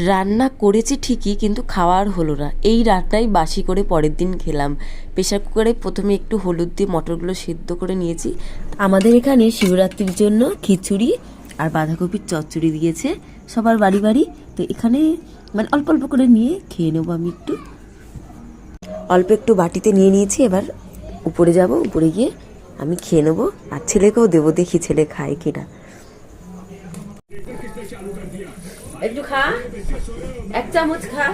রান্না করেছি ঠিকই, কিন্তু খাওয়া আর হলো না। এই রাতটাই বাসি করে পরের দিন খেলাম। প্রেশার কুকারে প্রথমে একটু হলুদ দিয়ে মটরগুলো সেদ্ধ করে নিয়েছি। আমাদের এখানে শিবরাত্রির জন্য খিচুড়ি আর বাঁধাকপির চচ্চড়ি দিয়েছে সবার বাড়ি বাড়ি। তো এখানে মানে অল্প অল্প করে নিয়ে খেয়ে নেবো। আমি অল্প একটু বাটিতে নিয়ে নিয়েছি। এবার উপরে যাব, উপরে গিয়ে আমি খেয়ে নেবো আর ছেলেকেও দেবো, দেখি ছেলে খায় কিনা। একটু খা, এক চামচ খা।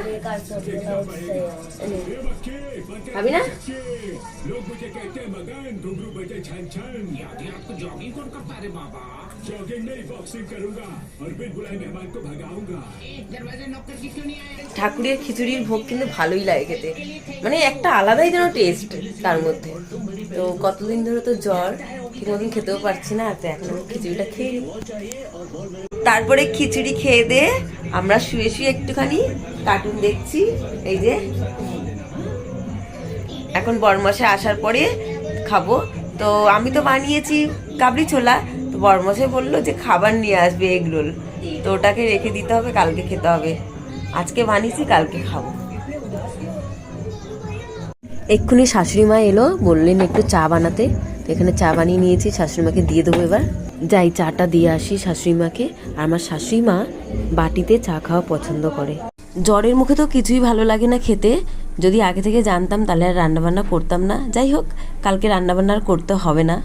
খাবি না? ঠাকুরের খিচুড়ির ভোগ কিন্তু ভালোই লাগে খেতে, মানে একটা আলাদাই যেন টেস্ট তার মধ্যে। তো কতদিন ধরে তো জ্বর, ঠিক মতন খেতেও পারছি না, তো এখন আমি খিচুড়িটা খেয়ে নিই। তারপরে খিচুড়ি খেয়ে দিয়ে আমরা শুয়ে শুয়ে একটুখানি কার্টুন দেখছি। এই যে এখন বরমাসে আসার পরে খাবো। তো আমি তো বানিয়েছি কাবলি ছোলা, তো বরমাসে বললো যে খাবার নিয়ে আসবে এগ রোল, তো ওটাকে রেখে দিতে হবে, কালকে খেতে হবে। আজকে বানিয়েছি, কালকে খাবো। এক্ষুনি শাশুড়ি মা এলো, বললেন একটু চা বানাতে। তো এখানে চা বানিয়ে নিয়েছি, শাশুড়ি মাকে দিয়ে দেবো। এবার যাই চাটা দিয়ে আসি শাশুড়ি মাকে। আর আমার শাশুড়ি মা বাটিতে চা খাওয়া পছন্দ করে। জ্বরের মুখে তো কিছুই ভালো লাগে না খেতে। যদি আগে থেকে জানতাম তাহলে আর রান্নাবান্না করতাম না। যাই হোক, কালকে রান্নাবান্না আর করতে হবে না।